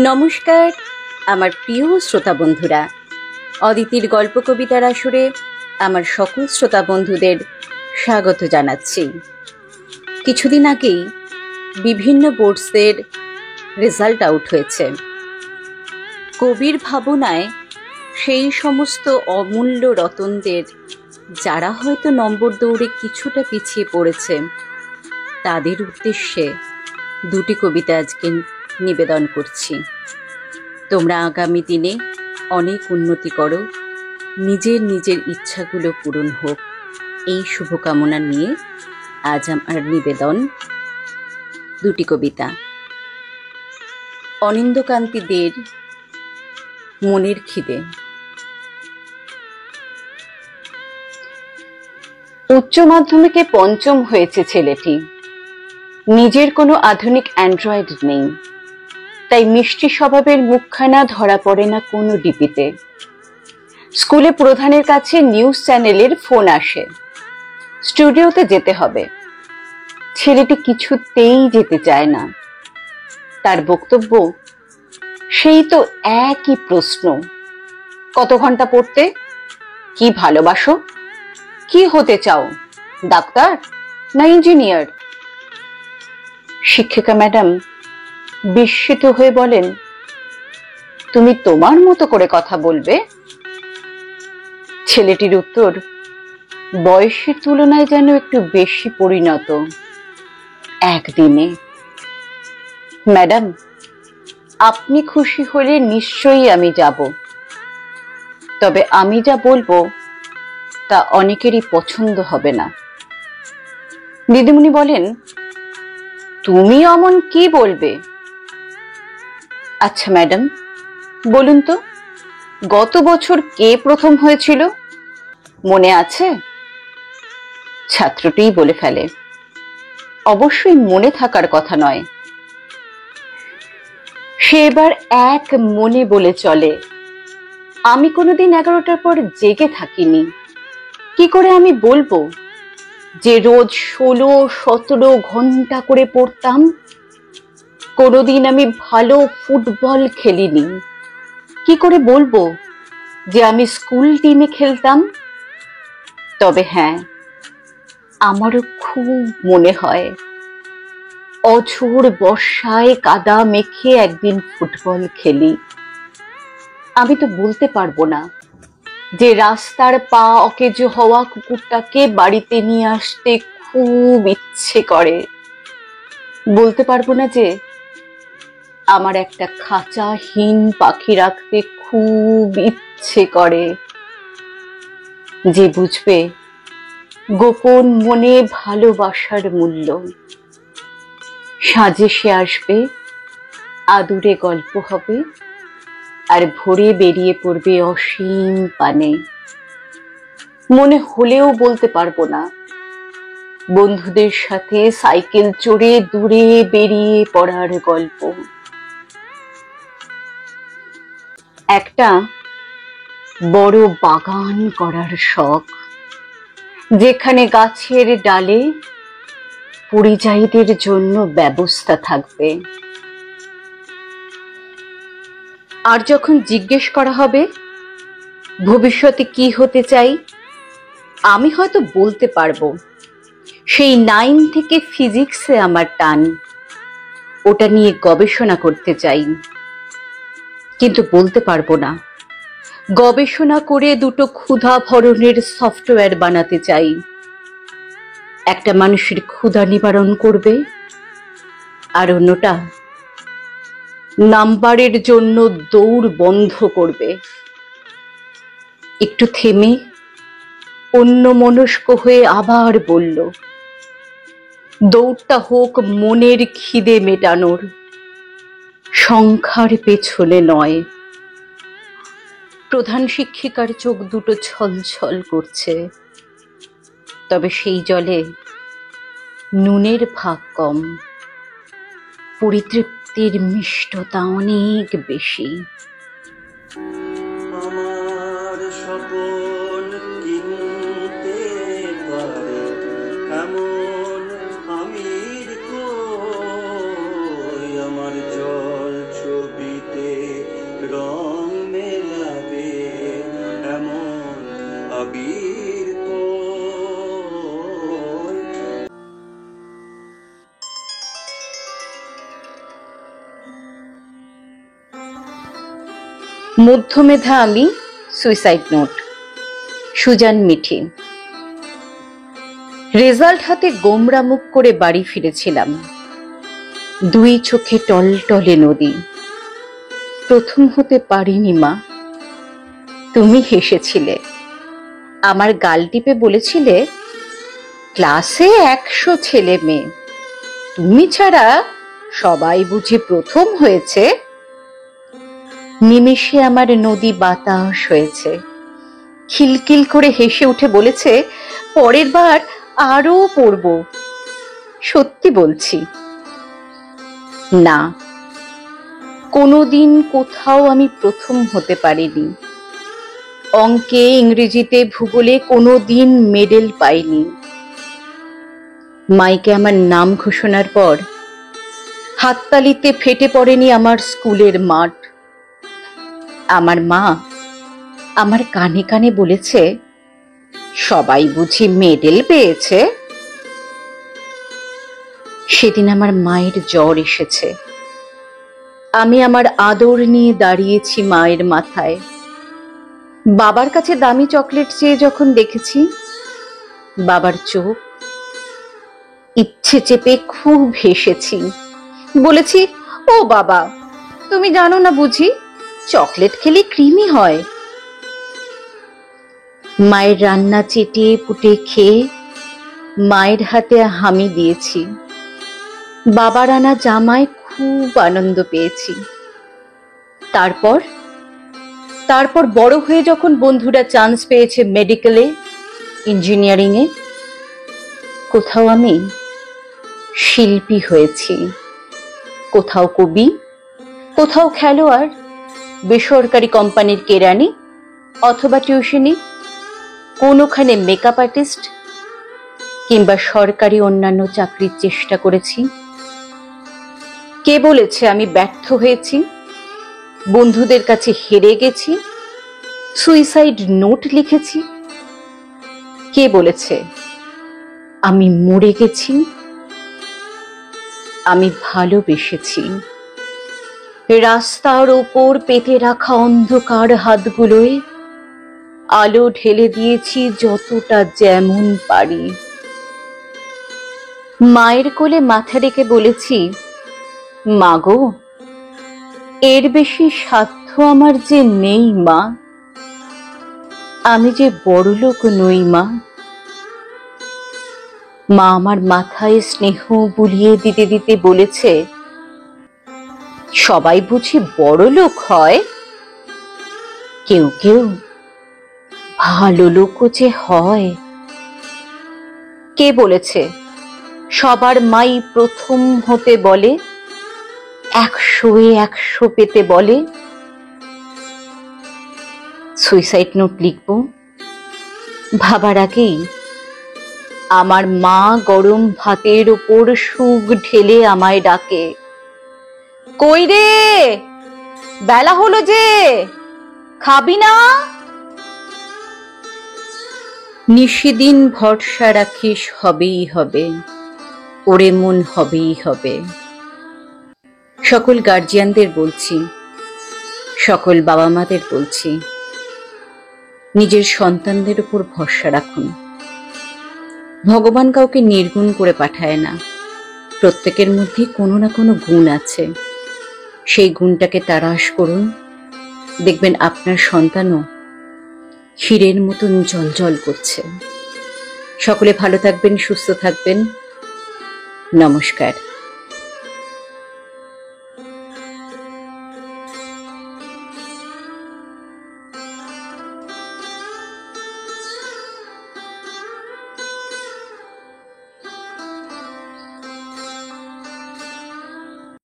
নমস্কার আমার প্রিয় শ্রোতা বন্ধুরা, অদিতির গল্প কবিতার আসরে আমার সকল শ্রোতা বন্ধুদের স্বাগত জানাচ্ছি। কিছুদিন আগেই বিভিন্ন বোর্ডসের রেজাল্ট আউট হয়েছে। কবির ভাবনায় সেই সমস্ত অমূল্য রতনদের, যারা হয়তো নম্বর দৌড়ে কিছুটা পিছিয়ে পড়েছে, তাদের উদ্দেশ্যে দুটি কবিতা আজকে নিবেদন করছি। তোমরা আগামী দিনে অনেক উন্নতি করো, নিজের নিজের ইচ্ছাগুলো পূরণ হোক, এই শুভকামনা নিয়ে আজ আমার নিবেদন দুটি কবিতা। অনিন্দ্যকান্তি দের মনের খিদে। উচ্চ মাধ্যমিকে পঞ্চম হয়েছে ছেলেটি। নিজের কোনো আধুনিক অ্যান্ড্রয়েড নেই, তাই মিষ্টি স্বভাবের মুখখানা ধরা পড়ে না কোনো ডিপিতে। স্কুলে প্রধানের কাছে নিউজ চ্যানেলের ফোন আসে, স্টুডিওতে যেতে হবে। ছেলেটি কিছুতেই যেতে চায় না। তার বক্তব্য, সেই তো একই প্রশ্ন, কত ঘন্টা পড়তে, কি ভালোবাসো, কি হতে চাও, ডাক্তার না ইঞ্জিনিয়ার? শিক্ষিকা ম্যাডাম বিস্মিত হয়ে বলেন, তুমি তোমার মতো করে কথা বলবে? ছেলেটির উত্তর বয়সের তুলনায় যেন একটু বেশি পরিণত। একদিনে, ম্যাডাম আপনি খুশি হলে নিশ্চয়ই আমি যাব, তবে আমি যা বলবো তা অনেকেরই পছন্দ হবে না। দিদিমণি বলেন, তুমি অমন কি বলবে? আচ্ছা ম্যাডাম বলুন তো, গত বছর কে প্রথম হয়েছিল, মনে আছে? ছাত্রটিই বলে ফেলে, অবশ্যই মনে থাকার কথা নয়। সে এবার এক মনে বলে চলে, আমি কোনোদিন 11টার পর জেগে থাকিনি। কি করে আমি বলবো যে রোজ 16-17 ঘন্টা করে পড়তাম? কোনোদিন আমি ভালো ফুটবল খেলিনি। কি করে বলবো যে আমি স্কুল টিমে খেলতাম? তবে হ্যাঁ, আমারও খুব মনে হয় অঝোর বর্ষায় কাদা মেখে একদিন ফুটবল খেলি। আমি তো বলতে পারবো না যে রাস্তার পা অকেজো হওয়া কুকুরটাকে বাড়িতে নিয়ে আসতে খুব ইচ্ছে করে। বলতে পারবো না যে আমার একটা খাঁচাহীন পাখি রাখতে খুব ইচ্ছে করে। যে বুঝবে গোপন মনে ভালোবাসার মূল্য, সাজে সে আসবে, আদুরে গল্প হবে, আর ভোরে বেরিয়ে পড়বে অসীম পানে। মনে হলেও বলতে পারবো না, বন্ধুদের সাথে সাইকেল চড়ে দূরে বেরিয়ে পড়ার গল্প। একটা বড় বাগান করার শখ, যেখানে গাছের ডালে পরিযায়ীদের জন্য ব্যবস্থা থাকবে। আর যখন জিজ্ঞেস করা হবে ভবিষ্যতে কি হতে চাই, আমি হয়তো বলতে পারবো সেই 9 থেকে ফিজিক্সে আমার টান, ওটা নিয়ে গবেষণা করতে চাই। কিন্তু বলতে পারবো না গবেষণা করে দুটো ক্ষুধা ভরণের সফটওয়্যার বানাতে চাই, একটা মানুষের ক্ষুধা নিবারণ করবে, আর অন্যটা নাম্বারের জন্য দৌড় বন্ধ করবে। একটু থেমে অন্যমনস্ক হয়ে আবার বলল, দৌড়টা হোক মনের খিদে মেটানোর, সংখ্যার পেছনে নয়। প্রধান শিক্ষিকার চোখ দুটো ছলছল করছে, তবে সেই জলে নুনের ভাগ কম, পরিতৃপ্তির মিষ্টতা অনেক বেশি। আমার স্বপন কিনতে পারে এমন আমির কই, আমার জল ছবিতে মধ্যমেধা আমি, সুইসাইড নোট। সুজান মিঠি। রেজাল্ট হাতে গোমরা মুখ করে বাড়ি ফিরেছিলাম। দুই চোখে টলটলে নদী। প্রথম হতে পারিনি মা। তুমি হেসেছিলে, আমার গাল টিপে বলেছিলে, ক্লাসে 100 ছেলে মেয়ে, তুমি ছাড়া সবাই বুঝি প্রথম হয়েছে। নিমেষে আমার নদী বাতাস হয়েছে। খিলখিল করে হেসে উঠে বলেছে, পরের বার আরো পড়ব। সত্যি বলছি। না, কোনোদিন কোথাও আমি প্রথম হতে পারিনি। অঙ্কে, ইংরেজিতে, ভূগোলে কোনোদিন মেডেল পাইনি। মাইকে আমার নাম ঘোষণার পর হাততালিতে ফেটে পড়েনি আমার স্কুলের মাঠ। আমার মা আমার কানে কানে বলেছে, সবাই বুঝি মেডেল পেয়েছে। সেদিন আমার মায়ের জ্বর এসেছে। আমি আমার আদর নিয়ে দাঁড়িয়েছি মায়ের মাথায়। বাবার কাছে দামি চকলেট চেয়ে যখন দেখেছি, বাবার চোখ, ইচ্ছে চেপে খুব হেসেছি। বলেছি, ও বাবা, তুমি জানো না বুঝি, চকলেট খেলে কৃমি হয়। মায়ের রান্না চেটে পুটে খেয়ে মায়ের হাতে হামি দিয়েছি। বাবার আনা জামায় খুব আনন্দ পেয়েছি। তারপর বড় হয়ে যখন বন্ধুরা চান্স পেয়েছে মেডিকেলে, ইঞ্জিনিয়ারিং এ, কোথাও আমি শিল্পী হয়েছি, কোথাও কবি, কোথাও খেলোয়াড়, বেসরকারি কোম্পানির কেরানি অথবা টিউশনি, কোনোখানে মেকআপ আর্টিস্ট, কিংবা সরকারি অন্যান্য চাকরির চেষ্টা করেছি। কে বলেছে আমি ব্যর্থ হয়েছি, বন্ধুদের কাছে হেরে গেছি, সুইসাইড নোট লিখেছি? কে বলেছে আমি মরে গেছি? আমি ভালোবেসেছি। রাস্তার ওপর পেতে রাখা অন্ধকার হাতগুলোয় আলো ঢেলে দিয়েছি যতটা যেমন পারি। মায়ের কোলে মাথা রেখে বলেছি, মাগো, এর বেশি সাধ্য আমার যে নেই মা। আমি যে বড়লোক নই মা। মা আমার মাথায় স্নেহ বুলিয়ে দিতে দিতে বলেছে, সবাই বুঝি বড়লোক হয়? কেউ কেউ ভালো লোকও যে হয়। কে বলেছে সবার মাই প্রথম হতে বলে, 100-এ 100 পেতে বলে? সুইসাইড নোট লিখব ভাবার আগেই আমার মা গরম ভাতের ওপর সুখ ঢেলে আমায় ডাকে, কই রে, বেলা হলো যে, খাবি না? নিশিদিন ভরসা রাখিস হবেই হবে, ওরে মন হবেই হবে। সকল গার্জিয়ানদের বলছি, সকল বাবা মাদের বলছি, নিজের সন্তানদের উপর ভরসা রাখুন। ভগবান কাউকে নির্গুণ করে পাঠায় না। প্রত্যেকের মধ্যে কোনো না কোনো গুণ আছে। সেই গুণটাকে তারাশ করুন, দেখবেন আপনার সন্তানও হীরের মতন জ্বলজ্বল করছে। সকলে ভালো থাকবেন, সুস্থ থাকবেন। নমস্কার।